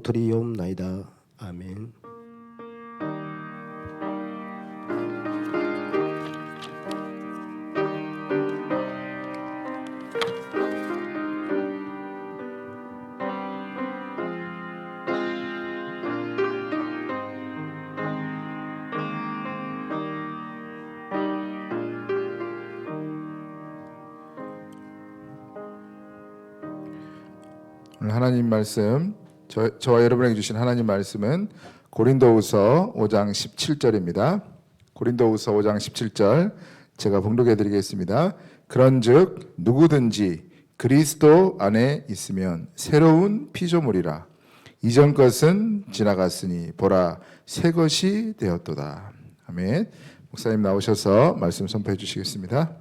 이름으로 드리옵나이다. 아멘. 오늘 하나님 말씀, 저와 여러분에게 주신 하나님 말씀은 고린도후서 5장 17절입니다. 고린도후서 5장 17절 제가 봉독해 드리겠습니다. 그런즉 누구든지 그리스도 안에 있으면 새로운 피조물이라. 이전 것은 지나갔으니 보라 새 것이 되었도다. 아멘. 목사님 나오셔서 말씀 선포해 주시겠습니다.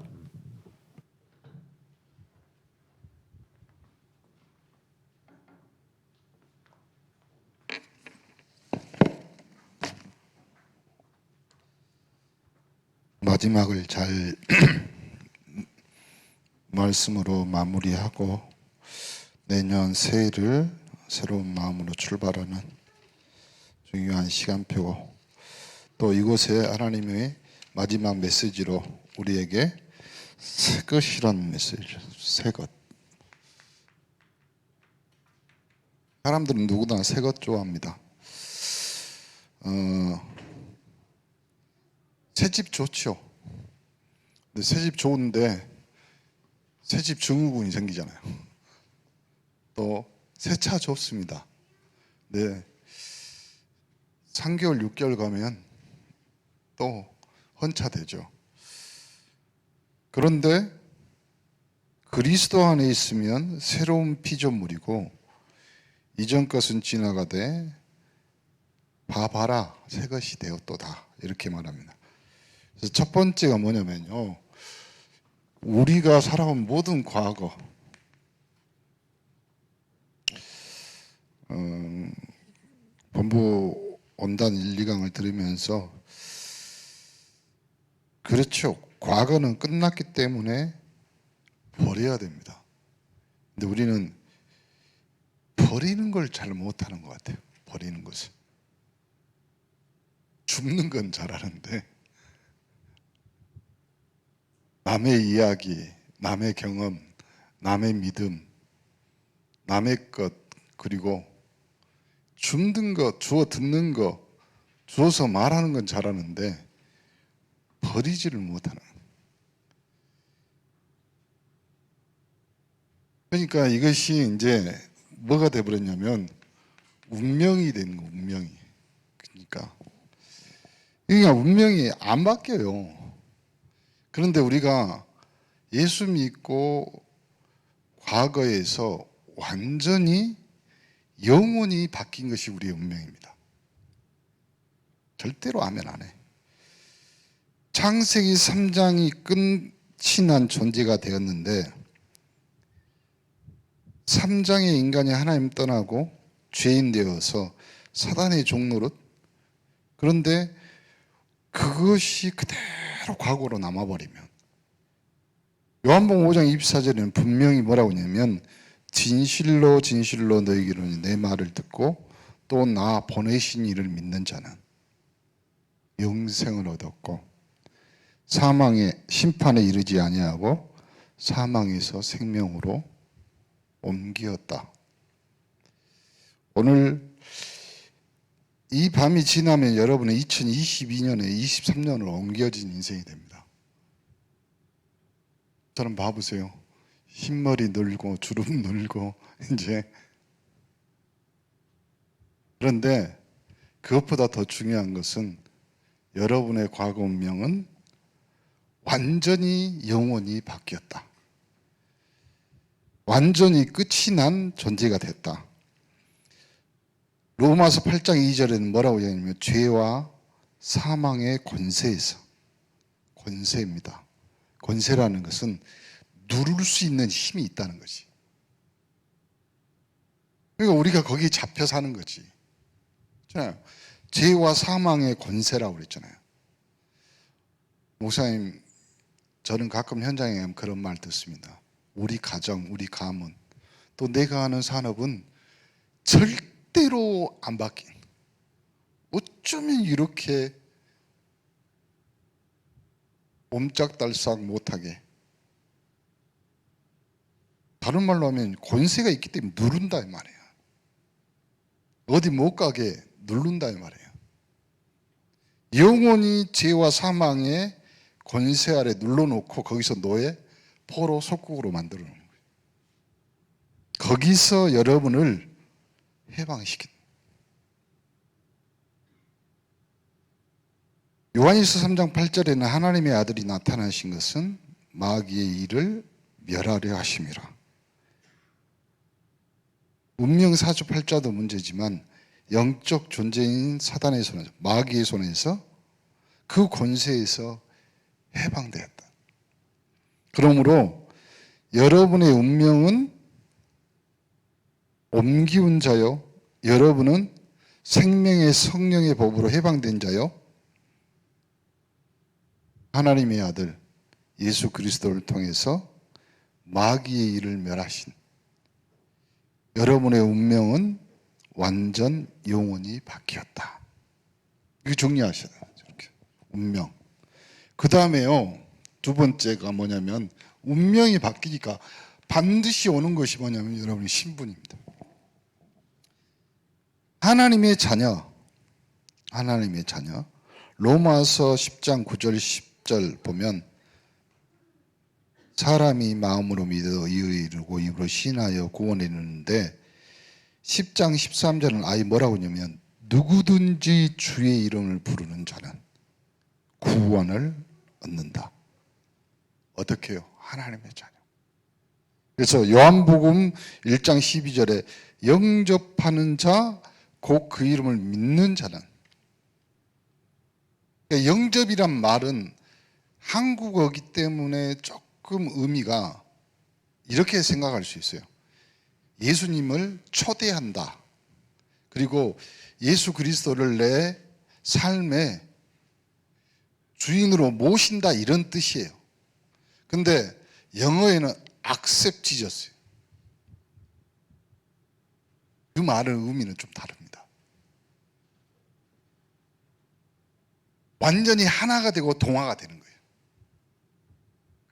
마지막을 잘 말씀으로 마무리하고 내년 새해를 새로운 마음으로 출발하는 중요한 시간표고, 또 이곳에 하나님의 마지막 메시지로 우리에게 새 것이라는 메시지, 새 것. 사람들은 누구나 새 것 좋아합니다. 새집 좋죠. 근데 새집 좋은데 새집 증후군이 생기잖아요. 또 새 차 좋습니다. 네, 3개월, 6개월 가면 또 헌차되죠. 그런데 그리스도 안에 있으면 새로운 피조물이고 이전 것은 지나가되 봐봐라 새 것이 되었도다, 이렇게 말합니다. 그래서 첫 번째가 뭐냐면요, 우리가 살아온 모든 과거, 본부 온단 1, 2강을 들으면서 그렇죠, 과거는 끝났기 때문에 버려야 됩니다. 근데 우리는 버리는 걸 잘 못하는 것 같아요. 버리는 것을. 줍는 건 잘하는데 남의 이야기, 남의 경험, 남의 믿음, 남의 것, 그리고 줍는 것, 주워 듣는 것, 주워서 말하는 건 잘하는데 버리지를 못하는. 그러니까 이것이 이제 뭐가 돼버렸냐면 운명이 되는 거, 운명이. 그러니까 운명이 안 바뀌어요. 그런데 우리가 예수 믿고 과거에서 완전히 영원히 바뀐 것이 우리의 운명입니다. 절대로 아멘 안 해. 창세기 3장이 끝이 난 존재가 되었는데 3장의 인간이 하나님 떠나고 죄인 되어서 사단의 종노릇, 그런데 그것이 그대로 과거로 남아버리면, 요한복음 5장 24절에는 분명히 뭐라고 하냐면 진실로 진실로 너희에게 내 말을 듣고 또 나 보내신 이를 믿는 자는 영생을 얻었고 사망의 심판에 이르지 아니하고 사망에서 생명으로 옮기었다. 오늘 이 밤이 지나면 여러분은 2022년에 23년으로 옮겨진 인생이 됩니다. 저는 봐보세요. 흰머리 늘고 주름 늘고 이제. 그런데 그것보다 더 중요한 것은 여러분의 과거 운명은 완전히 영원히 바뀌었다. 완전히 끝이 난 존재가 됐다. 로마서 8장 2절에는 뭐라고 하냐면 죄와 사망의 권세에서, 권세입니다. 권세라는 것은 누를 수 있는 힘이 있다는 거지. 그러니까 우리가 거기에 잡혀 사는 거지. 죄와 사망의 권세라고 그랬잖아요. 목사님, 저는 가끔 현장에 가면 그런 말 듣습니다. 우리 가정, 우리 가문, 또 내가 하는 산업은 절대로 또 안 바뀐. 어쩌면 이렇게 옴짝달싹 못하게. 다른 말로 하면 권세가 있기 때문에 누른다 이 말이에요. 어디 못 가게 누른다 이 말이에요. 영원히 죄와 사망의 권세 아래 눌러놓고 거기서 노예, 포로, 속국으로 만들어 놓은 거예요. 거기서 여러분을 해방시킨. 요한일서 3장 8절에는 하나님의 아들이 나타나신 것은 마귀의 일을 멸하려 하심이라. 운명 사주팔자도 문제지만 영적 존재인 사단의 손에서, 마귀의 손에서, 그 권세에서 해방되었다. 그러므로 여러분의 운명은 옮기운 자요, 여러분은 생명의 성령의 법으로 해방된 자요, 하나님의 아들 예수 그리스도를 통해서 마귀의 일을 멸하신 여러분의 운명은 완전 영원히 바뀌었다. 이거 정리하셔야 돼요. 이렇게 운명. 그 다음에요, 두 번째가 뭐냐면 운명이 바뀌니까 반드시 오는 것이 뭐냐면 여러분의 신분입니다. 하나님의 자녀, 하나님의 자녀. 로마서 10장 9절 10절 보면 사람이 마음으로 믿어 의에 이르고 입으로 신하여 구원에 이르는데 10장 13절은 아예 뭐라고 하냐면 누구든지 주의 이름을 부르는 자는 구원을 얻는다. 어떻게 해요? 하나님의 자녀. 그래서 요한복음 1장 12절에 영접하는 자, 곧 그 이름을 믿는 자는. 그러니까 영접이란 말은 한국어기 때문에 조금 의미가 이렇게 생각할 수 있어요. 예수님을 초대한다. 그리고 예수 그리스도를 내 삶의 주인으로 모신다, 이런 뜻이에요. 근데 영어에는 accept Jesus. 그 말의 의미는 좀 다릅니다. 완전히 하나가 되고 동화가 되는 거예요.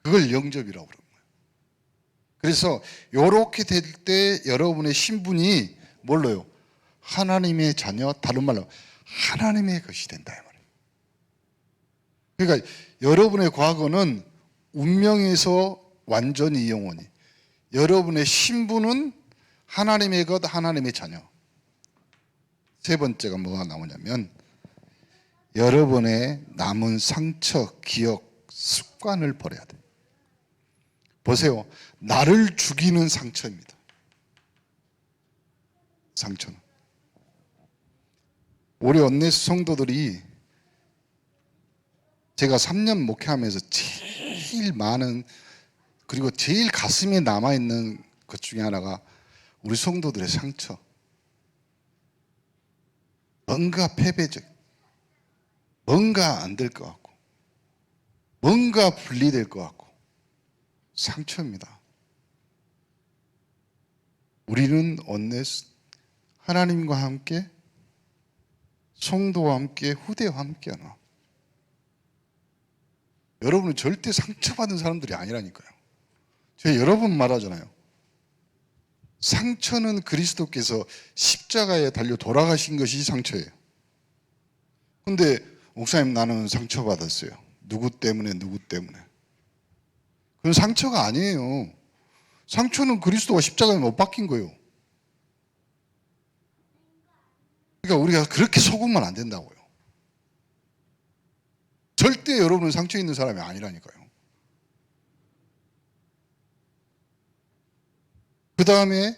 그걸 영접이라고 그러는 거예요. 그래서 이렇게 될 때 여러분의 신분이 뭘로요? 하나님의 자녀, 다른 말로 하나님의 것이 된다 이 말이에요. 그러니까 여러분의 과거는 운명에서 완전히 영원히, 여러분의 신분은 하나님의 것, 하나님의 자녀. 세 번째가 뭐가 나오냐면 여러분의 남은 상처, 기억, 습관을 버려야 돼. 보세요. 나를 죽이는 상처입니다. 상처는. 우리 언네스 성도들이 제가 3년 목회하면서 제일 많은, 그리고 제일 가슴에 남아있는 것 중에 하나가 우리 성도들의 상처. 뭔가 패배적, 뭔가 안 될 것 같고, 뭔가 분리될 것 같고, 상처입니다. 우리는 언네스, 하나님과 함께, 성도와 함께, 후대와 함께 하나. 여러분은 절대 상처받은 사람들이 아니라니까요. 제가 여러 번 말하잖아요. 상처는 그리스도께서 십자가에 달려 돌아가신 것이 상처예요. 근데 목사님, 나는 상처받았어요. 누구 때문에, 누구 때문에. 그건 상처가 아니에요. 상처는 그리스도가 십자가에 못 박힌 거예요. 그러니까 우리가 그렇게 속으면 안 된다고요. 절대 여러분은 상처 있는 사람이 아니라니까요. 그 다음에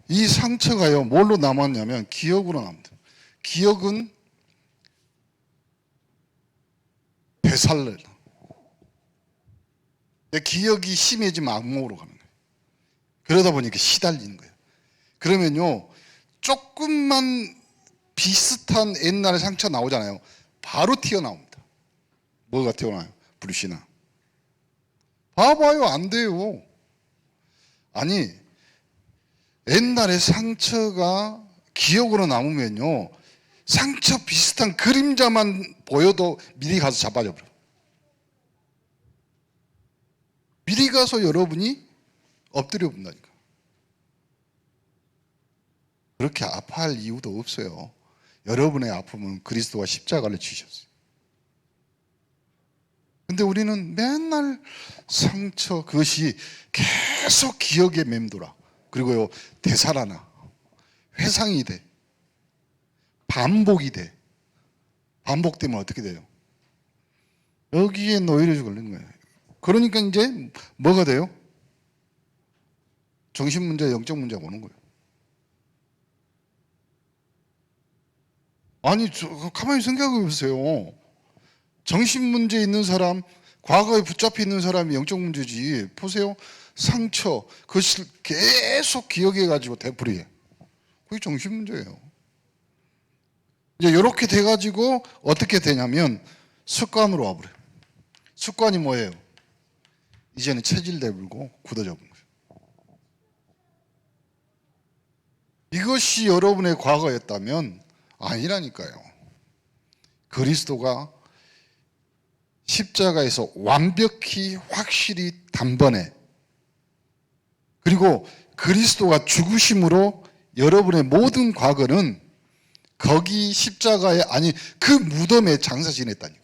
이 상처가요, 뭘로 남았냐면 기억으로 남습니다. 기억은 되살려. 기억이 심해지면 악몽으로 가는 거예요. 그러다 보니까 시달리는 거예요. 그러면요, 조금만 비슷한 옛날의 상처 나오잖아요. 바로 튀어나옵니다. 뭐가 튀어나와요? 불신앙. 봐봐요, 안 돼요. 아니, 옛날의 상처가 기억으로 남으면요, 상처 비슷한 그림자만 보여도 미리 가서 자빠져 버려요. 미리 가서 여러분이 엎드려 본다니까. 그렇게 아파할 이유도 없어요. 여러분의 아픔은 그리스도가 십자가를 지셨어요. 근데 우리는 맨날 상처, 그것이 계속 기억에 맴돌아. 그리고요, 되살아나. 회상이 돼. 반복이 돼. 반복되면 어떻게 돼요? 여기에 노이로제 걸리는 거예요. 그러니까 이제 뭐가 돼요? 정신문제, 영적 문제가 오는 거예요. 아니, 가만히 생각해 보세요. 정신문제 있는 사람, 과거에 붙잡혀 있는 사람이 영적 문제지. 보세요. 상처, 그것을 계속 기억해가지고 되풀이해. 그게 정신문제예요. 이제 이렇게 돼가지고 어떻게 되냐면 습관으로 와버려요. 습관이 뭐예요? 이제는 체질돼 불고 굳어져 버린 거예요. 이것이 여러분의 과거였다면 아니라니까요. 그리스도가 십자가에서 완벽히 확실히 단번에, 그리고 그리스도가 죽으심으로 여러분의 모든 과거는 거기 십자가에, 아니 그 무덤에 장사 지냈다니까.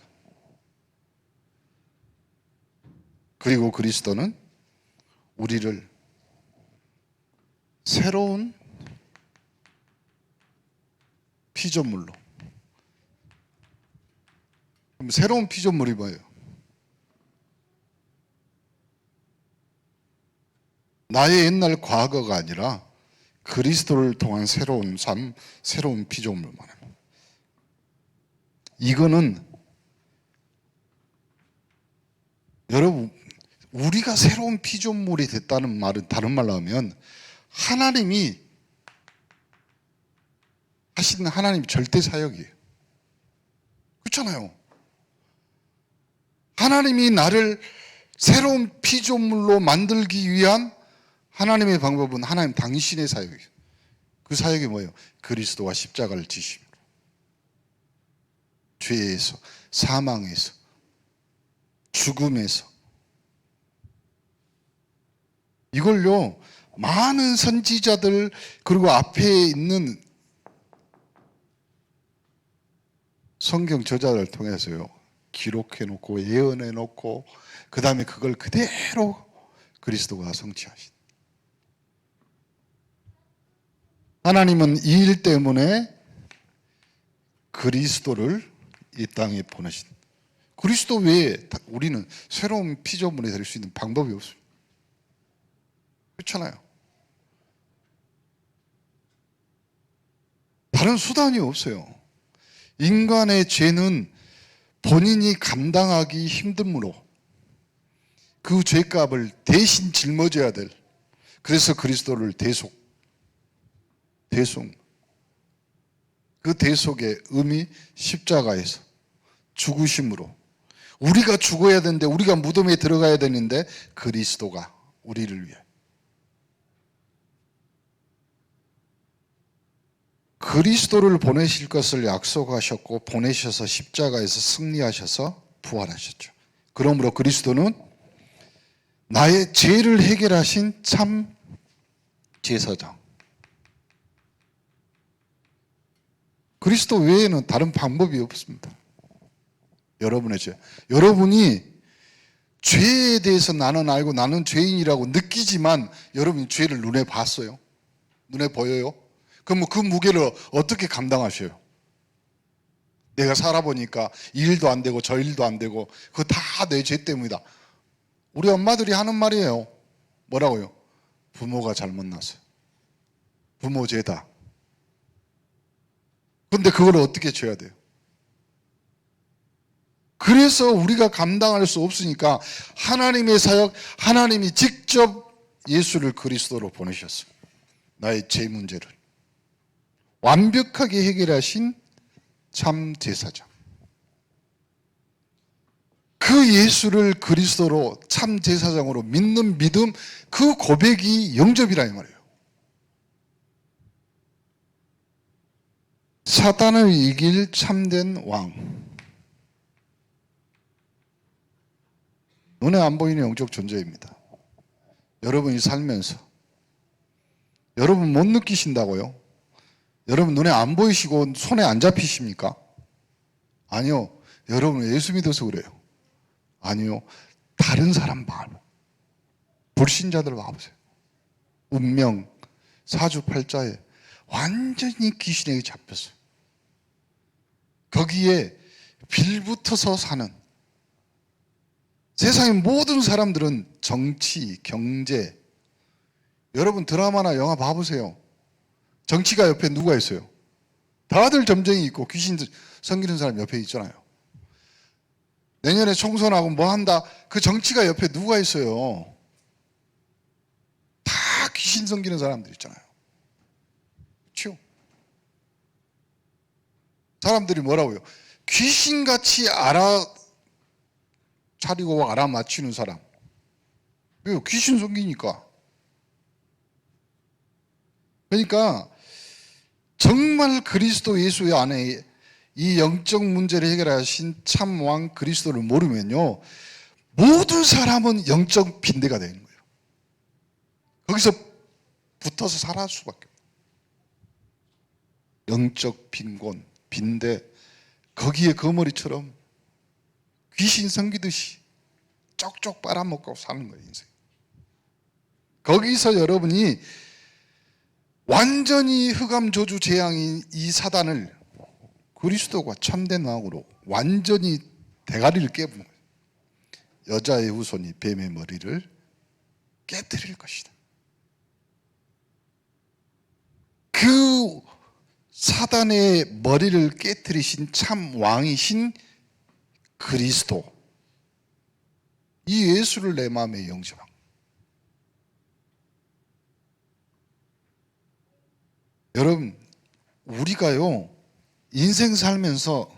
그리고 그리스도는 우리를 새로운 피조물로. 그럼 새로운 피조물이 뭐예요? 나의 옛날 과거가 아니라 그리스도를 통한 새로운 삶, 새로운 피조물 말합니다. 이거는 여러분, 우리가 새로운 피조물이 됐다는 말은 다른 말로 하면 하나님이 하시는 하나님 절대 사역이에요. 그렇잖아요. 하나님이 나를 새로운 피조물로 만들기 위한 하나님의 방법은 하나님 당신의 사역이에요. 그 사역이 뭐예요? 그리스도와 십자가를 지심으로. 죄에서, 사망에서, 죽음에서. 이걸요, 많은 선지자들, 그리고 앞에 있는 성경 저자를 통해서요, 기록해놓고 예언해놓고 그 다음에 그걸 그대로 그리스도가 성취하신. 하나님은 이 일 때문에 그리스도를 이 땅에 보내신. 그리스도 외에 우리는 새로운 피조물이 될 수 있는 방법이 없습니다. 그렇잖아요. 다른 수단이 없어요. 인간의 죄는 본인이 감당하기 힘듦으로 그 죄값을 대신 짊어져야 될, 그래서 그리스도를 대속. 그 대속의 의미, 십자가에서 죽으심으로. 우리가 죽어야 되는데, 우리가 무덤에 들어가야 되는데 그리스도가 우리를 위해 그리스도를 보내실 것을 약속하셨고 보내셔서 십자가에서 승리하셔서 부활하셨죠. 그러므로 그리스도는 나의 죄를 해결하신 참 제사장. 그리스도 외에는 다른 방법이 없습니다. 여러분의 죄. 여러분이 죄에 대해서 나는 알고 나는 죄인이라고 느끼지만 여러분이 죄를 눈에 봤어요? 눈에 보여요? 그럼 그 무게를 어떻게 감당하셔요? 내가 살아보니까 이 일도 안 되고 저 일도 안 되고 그거 다 내 죄 때문이다. 우리 엄마들이 하는 말이에요. 뭐라고요? 부모가 잘못 났어요. 부모 죄다. 근데 그걸 어떻게 줘야 돼요? 그래서 우리가 감당할 수 없으니까 하나님의 사역, 하나님이 직접 예수를 그리스도로 보내셨어요. 나의 죄 문제를 완벽하게 해결하신 참 제사장. 그 예수를 그리스도로 참 제사장으로 믿는 믿음, 그 고백이 영접이라 이 말이에요. 사단을 이길 참된 왕. 눈에 안 보이는 영적 존재입니다. 여러분이 살면서 여러분 못 느끼신다고요? 여러분 눈에 안 보이시고 손에 안 잡히십니까? 아니요. 여러분 예수 믿어서 그래요. 아니요. 다른 사람 마음, 불신자들 봐보세요. 운명, 사주팔자에 완전히 귀신에게 잡혔어요. 거기에 빌붙어서 사는 세상의 모든 사람들은 정치, 경제, 여러분 드라마나 영화 봐보세요. 정치가 옆에 누가 있어요? 다들 점쟁이 있고 귀신 섬기는 사람 옆에 있잖아요. 내년에 총선하고 뭐 한다. 그 정치가 옆에 누가 있어요? 다 귀신 섬기는 사람들 있잖아요. 그렇죠? 사람들이 뭐라고요? 귀신같이 알아차리고 알아맞히는 사람. 왜요? 귀신 섬기니까. 그러니까 정말 그리스도 예수 안에 이 영적 문제를 해결하신 참 왕 그리스도를 모르면요, 모든 사람은 영적 빈대가 되는 거예요. 거기서 붙어서 살아갈 수밖에 없어요. 영적 빈곤, 빈대, 거기에 거머리처럼 귀신 섬기듯이 쪽쪽 빨아먹고 사는 거예요, 인생. 거기서 여러분이 완전히 흑암 저주 재앙인 이 사단을 그리스도가 참된 왕으로 완전히 대가리를 깨부는 거예요. 여자의 후손이 뱀의 머리를 깨뜨릴 것이다. 그 사단의 머리를 깨뜨리신 참 왕이신 그리스도, 이 예수를 내 마음에 영접한 거예요. 여러분, 우리가요 인생 살면서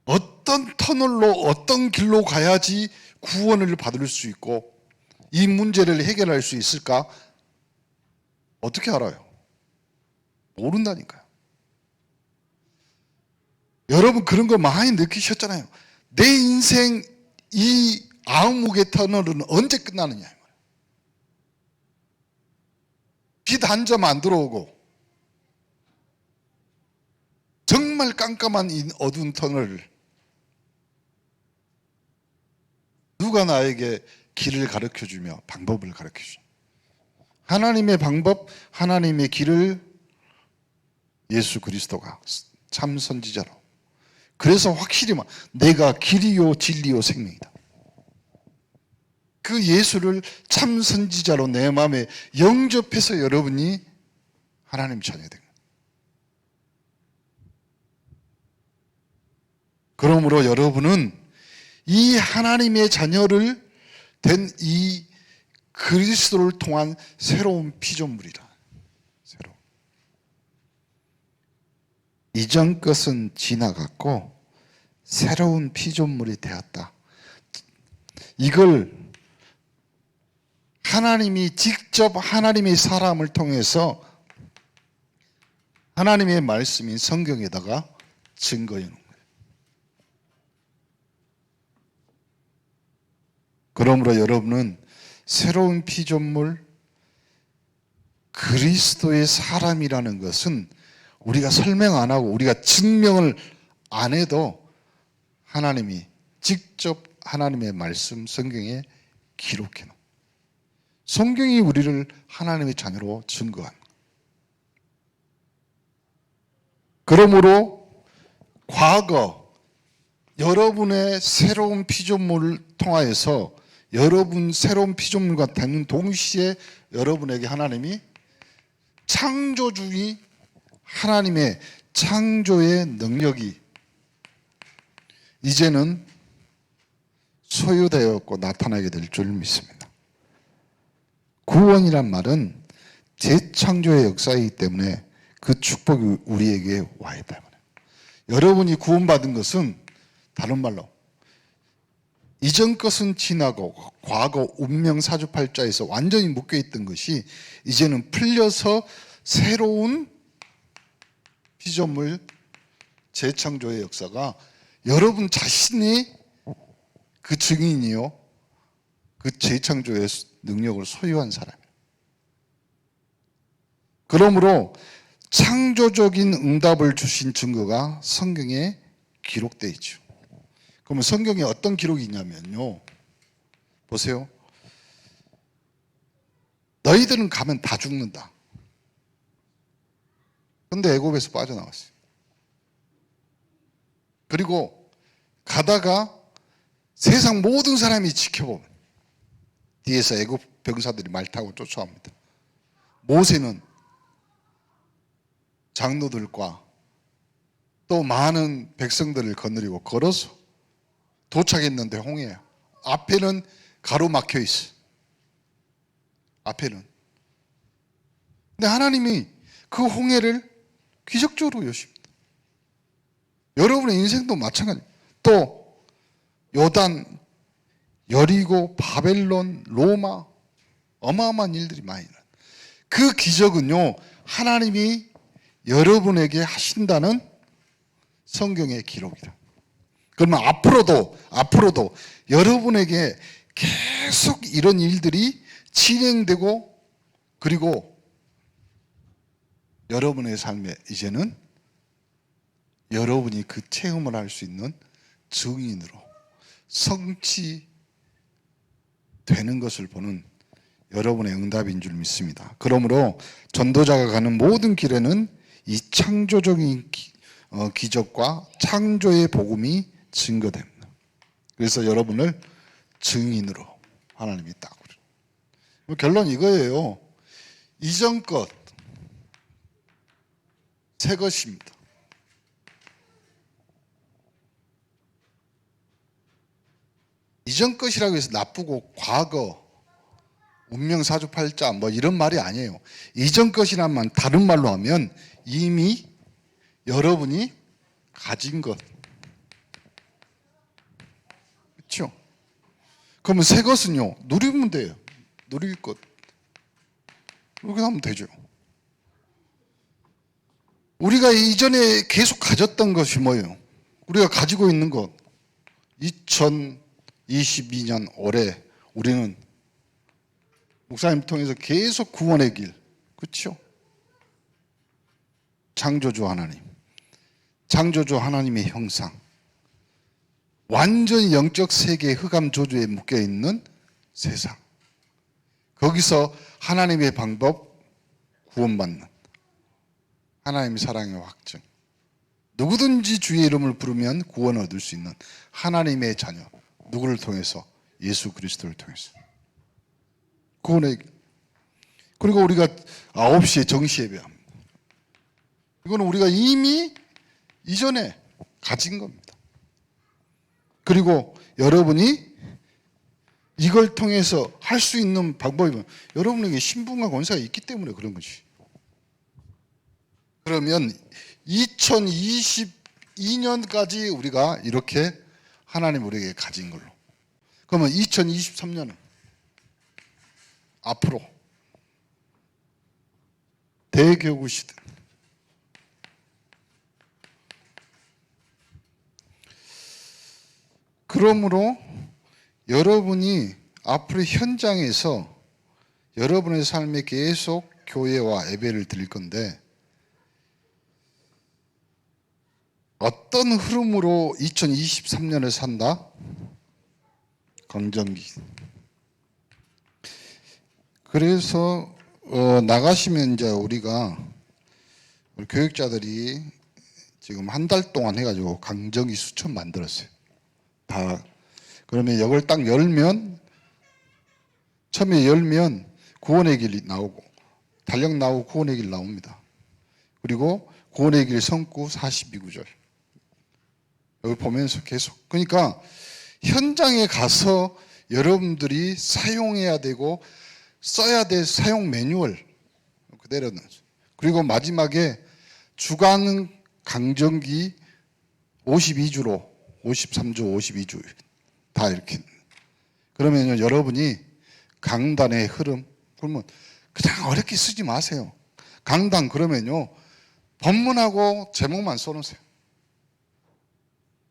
어떤 터널로 어떤 길로 가야지 구원을 받을 수 있고 이 문제를 해결할 수 있을까? 어떻게 알아요? 모른다니까요. 여러분 그런 거 많이 느끼셨잖아요. 내 인생 이 아우무게 터널은 언제 끝나느냐. 빛 한 점 안 들어오고 정말 깜깜한 이 어두운 터널을 누가 나에게 길을 가르쳐주며 방법을 가르쳐주냐. 하나님의 방법, 하나님의 길을 예수 그리스도가 참 선지자로. 그래서 확실히 내가 길이요 진리요 생명이다. 그 예수를 참 선지자로 내 마음에 영접해서 여러분이 하나님 자녀가 된 거예요. 그러므로 여러분은 이 하나님의 자녀를 된 이 그리스도를 통한 새로운 피조물이다. 새로운. 이전 것은 지나갔고 새로운 피조물이 되었다. 이걸 하나님이 직접 하나님의 사람을 통해서 하나님의 말씀인 성경에다가 증거해 놓은 거예요. 그러므로 여러분은 새로운 피조물 그리스도의 사람이라는 것은 우리가 설명 안 하고 우리가 증명을 안 해도 하나님이 직접 하나님의 말씀 성경에 기록해 놓은, 성경이 우리를 하나님의 자녀로 증거한. 그러므로 과거 여러분의 새로운 피조물을 통하여서 여러분 새로운 피조물과 되는 동시에 여러분에게 하나님이 창조주의 하나님의 창조의 능력이 이제는 소유되었고 나타나게 될 줄 믿습니다. 구원이란 말은 재창조의 역사이기 때문에 그 축복이 우리에게 와 있다. 여러분이 구원받은 것은 다른 말로 이전 것은 지나고 과거 운명 사주팔자에서 완전히 묶여있던 것이 이제는 풀려서 새로운 피조물 재창조의 역사가 여러분 자신이 그 증인이요, 그 재창조의 능력을 소유한 사람이에요. 그러므로 창조적인 응답을 주신 증거가 성경에 기록되어 있죠. 그러면 성경에 어떤 기록이 있냐면요, 보세요. 너희들은 가면 다 죽는다. 근데 애굽에서 빠져나왔어요. 그리고 가다가 세상 모든 사람이 지켜보면 뒤에서 애굽 병사들이 말 타고 쫓아옵니다. 모세는 장로들과 또 많은 백성들을 거느리고 걸어서 도착했는데 홍해야. 앞에는 가로막혀 있어. 앞에는. 근데 하나님이 그 홍해를 기적적으로 여십니다. 여러분의 인생도 마찬가지. 또 요단, 여리고, 바벨론, 로마, 어마어마한 일들이 많이 일어나요. 그 기적은요, 하나님이 여러분에게 하신다는 성경의 기록이다. 그러면 앞으로도 여러분에게 계속 이런 일들이 진행되고, 그리고 여러분의 삶에 이제는 여러분이 그 체험을 할 수 있는 증인으로 성취되는 것을 보는 여러분의 응답인 줄 믿습니다. 그러므로 전도자가 가는 모든 길에는 이 창조적인 기적과 창조의 복음이 증거됩니다. 그래서 여러분을 증인으로 하나님이 딱 그래요. 결론 이거예요. 이전 것, 새 것입니다. 이전 것이라고 해서 나쁘고 과거, 운명 사주팔자 뭐 이런 말이 아니에요. 이전 것이란 말, 다른 말로 하면 이미 여러분이 가진 것. 그렇죠? 그러면 새 것은요, 누리면 돼요. 누릴 것. 그렇게 하면 되죠. 우리가 이전에 계속 가졌던 것이 뭐예요? 우리가 가지고 있는 것. 2022년 올해 우리는 목사님 통해서 계속 구원의 길, 그렇죠? 창조주 하나님, 창조주 하나님의 형상, 완전히 영적 세계의 흑암 조주에 묶여있는 세상, 거기서 하나님의 방법, 구원받는 하나님의 사랑의 확증, 누구든지 주의 이름을 부르면 구원을 얻을 수 있는 하나님의 자녀, 누구를 통해서? 예수 그리스도를 통해서 구원의 길. 그리고 우리가 9시에 정시 예배합니다. 이거는 우리가 이미 이전에 가진 겁니다. 그리고 여러분이 이걸 통해서 할 수 있는 방법이 여러분에게 신분과 권세가 있기 때문에 그런 거지. 그러면 2022년까지 우리가 이렇게 하나님 우리에게 가진 걸로. 그러면 2023년은 앞으로 대교구 시대. 그러므로 여러분이 앞으로 현장에서 여러분의 삶에 계속 교회와 예배를 드릴 건데 어떤 흐름으로 2023년을 산다? 검정기. 그래서 나가시면 이제 우리 교육자들이 지금 한 달 동안 해가지고 강정기 수천 만들었어요. 다. 그러면 이걸 딱 열면 처음에 열면 구원의 길이 나오고 달력 나오고 구원의 길 나옵니다. 그리고 구원의 길 성구 42구절. 여기 보면서 계속. 그러니까 현장에 가서 여러분들이 사용해야 되고 써야 될 사용 매뉴얼 그대로는. 그리고 마지막에 주간 강정기 52주로 53주 52주 다 이렇게. 그러면 여러분이 강단의 흐름, 그러면 그냥 어렵게 쓰지 마세요. 강단 그러면요 법문하고 제목만 써놓으세요.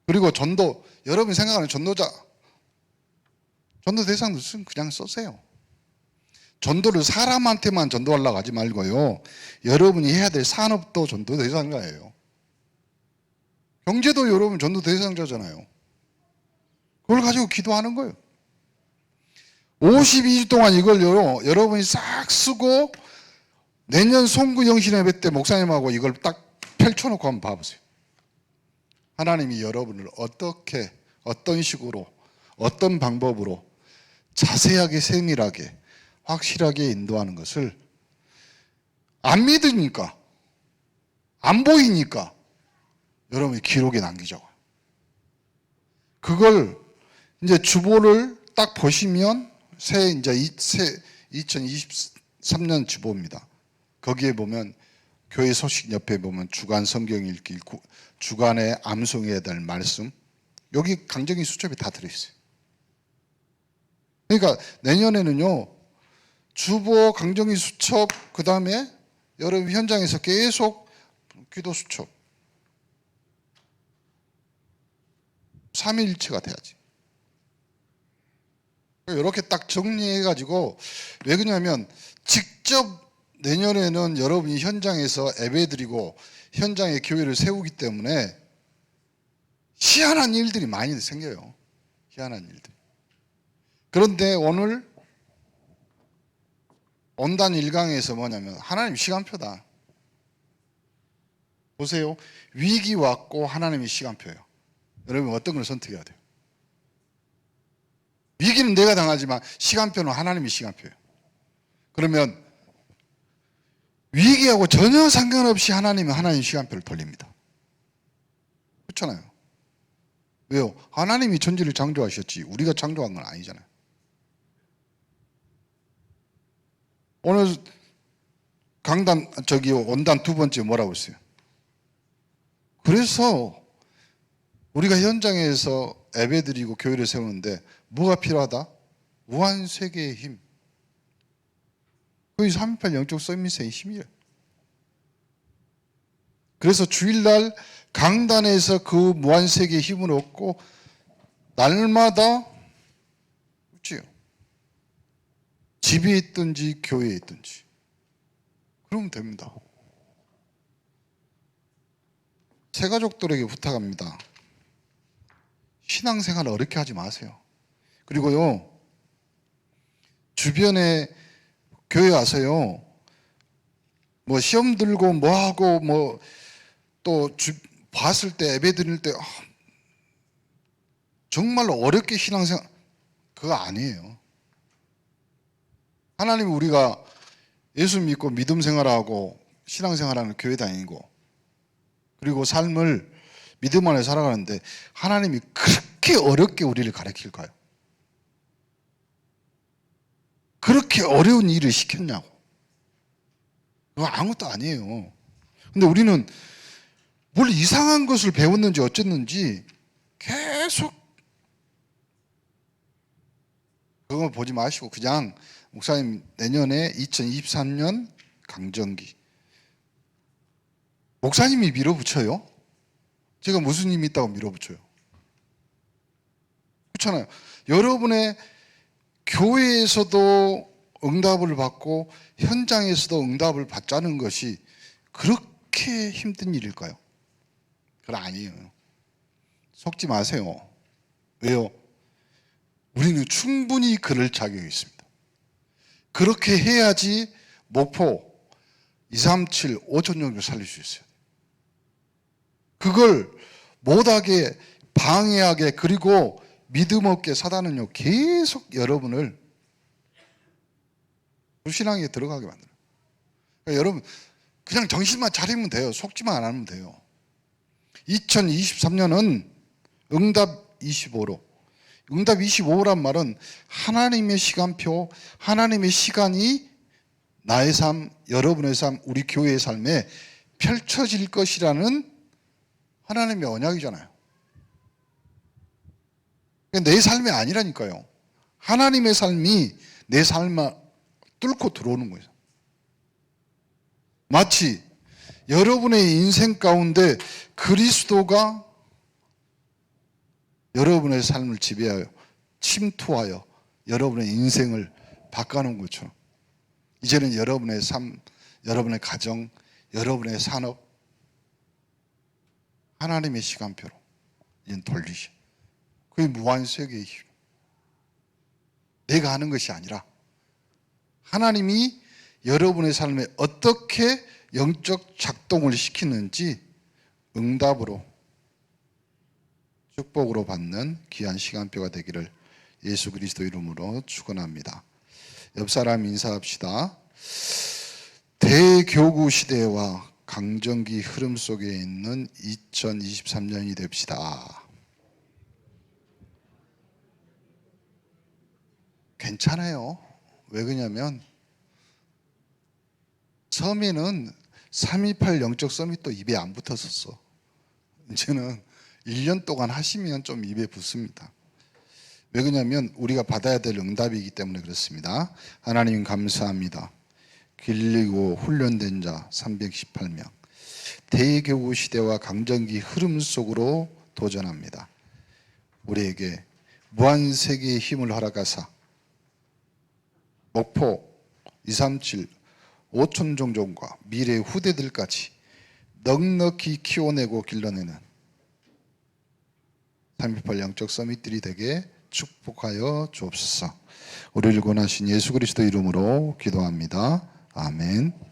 그리고 전도, 여러분이 생각하는 전도자, 전도 대상도 그냥 써세요. 전도를 사람한테만 전도하려고 하지 말고요. 여러분이 해야 될 산업도 전도 대상자예요. 경제도 여러분 전도 대상자잖아요. 그걸 가지고 기도하는 거예요. 52주 동안 이걸 여러분이 싹 쓰고 내년 송구 영신예배 때 목사님하고 이걸 딱 펼쳐놓고 한번 봐보세요. 하나님이 여러분을 어떻게, 어떤 식으로, 어떤 방법으로 자세하게, 세밀하게, 확실하게 인도하는 것을 안 믿으니까, 안 보이니까 여러분이 기록에 남기자고요. 그걸 이제 주보를 딱 보시면 이제 2023년 주보입니다. 거기에 보면 교회 소식 옆에 보면 주간 성경 읽기, 주간에 암송해야 될 말씀, 여기 강정희 수첩이 다 들어있어요. 그러니까 내년에는요, 주보, 강정희 수첩, 그 다음에 여러분 현장에서 계속 기도 수첩, 삼위일체가 돼야지. 이렇게 딱 정리해가지고, 왜 그러냐면 직접 내년에는 여러분이 현장에서 예배드리고 현장에 교회를 세우기 때문에 희한한 일들이 많이 생겨요. 희한한 일들. 그런데 오늘 온단 1강에서 뭐냐면 하나님 시간표다. 보세요. 위기 왔고 하나님이 시간표예요. 여러분 어떤 걸 선택해야 돼요? 위기는 내가 당하지만 시간표는 하나님이 시간표예요. 그러면 위기하고 전혀 상관없이 하나님은 하나님 시간표를 돌립니다. 그렇잖아요. 왜요? 하나님이 천지를 창조하셨지 우리가 창조한 건 아니잖아요. 오늘 강단 원단 두 번째 뭐라고 했어요? 그래서 우리가 현장에서 예배드리고 교회를 세우는데 뭐가 필요하다? 무한 세계의 힘. 그게 3.18 영적 서밋의 힘이에요. 그래서 주일날 강단에서 그 무한 세계의 힘을 얻고 날마다 그렇지요. 집에 있든지 교회에 있든지 그러면 됩니다. 새가족들에게 부탁합니다. 신앙생활을 어렵게 하지 마세요. 그리고요, 주변에 교회 와서요, 뭐 시험 들고 뭐 하고 뭐 또 봤을 때 예배 드릴 때 정말로 어렵게 신앙생활, 그거 아니에요. 하나님이 우리가 예수 믿고 믿음 생활하고 신앙생활하는 교회 다니고 그리고 삶을 믿음 안에 살아가는데 하나님이 그렇게 어렵게 우리를 가르칠까요? 그렇게 어려운 일을 시켰냐고. 그거 아무것도 아니에요. 근데 우리는 뭘 이상한 것을 배웠는지 어쨌는지 계속 그거 보지 마시고 그냥 목사님 내년에 2023년 강정기 목사님이 밀어붙여요? 제가 무슨 힘이 있다고 밀어붙여요? 그렇잖아요. 여러분의 교회에서도 응답을 받고 현장에서도 응답을 받자는 것이 그렇게 힘든 일일까요? 그건 아니에요. 속지 마세요. 왜요? 우리는 충분히 그럴 자격이 있습니다. 그렇게 해야지 목포 237, 5천 정도 살릴 수 있어요. 그걸 못하게 방해하게 그리고 믿음 없게 사단은요 계속 여러분을 불신앙에 들어가게 만들어요. 그러니까 여러분 그냥 정신만 차리면 돼요. 속지만 안 하면 돼요. 2023년은 응답 25로 응답 25란 말은 하나님의 시간표, 하나님의 시간이 나의 삶, 여러분의 삶, 우리 교회의 삶에 펼쳐질 것이라는 하나님의 언약이잖아요. 내 삶이 아니라니까요. 하나님의 삶이 내 삶을 뚫고 들어오는 거예요. 마치 여러분의 인생 가운데 그리스도가 여러분의 삶을 지배하여 침투하여 여러분의 인생을 바꿔놓은 것처럼 이제는 여러분의 삶, 여러분의 가정, 여러분의 산업 하나님의 시간표로 이제 돌리셔. 그게 무한세계의 힘. 내가 하는 것이 아니라 하나님이 여러분의 삶에 어떻게 영적 작동을 시키는지 응답으로 축복으로 받는 귀한 시간표가 되기를 예수 그리스도 이름으로 축원합니다. 옆 사람 인사합시다. 대교구 시대와 강정기 흐름 속에 있는 2023년이 됩시다. 괜찮아요. 왜 그러냐면 처음에는 328 영적 서밋도 입에 안 붙었었어. 이제는 1년 동안 하시면 좀 입에 붙습니다. 왜 그러냐면 우리가 받아야 될 응답이기 때문에 그렇습니다. 하나님 감사합니다. 길리고 훈련된 자 318명. 대교구 시대와 강정기 흐름 속으로 도전합니다. 우리에게 무한세계의 힘을 허락하사 목포 237 5천 종족과 미래 후대들까지 넉넉히 키워내고 길러내는 328 영적 서밋들이 되게 축복하여 주옵소서. 우리를 권하신 예수 그리스도 이름으로 기도합니다. 아멘.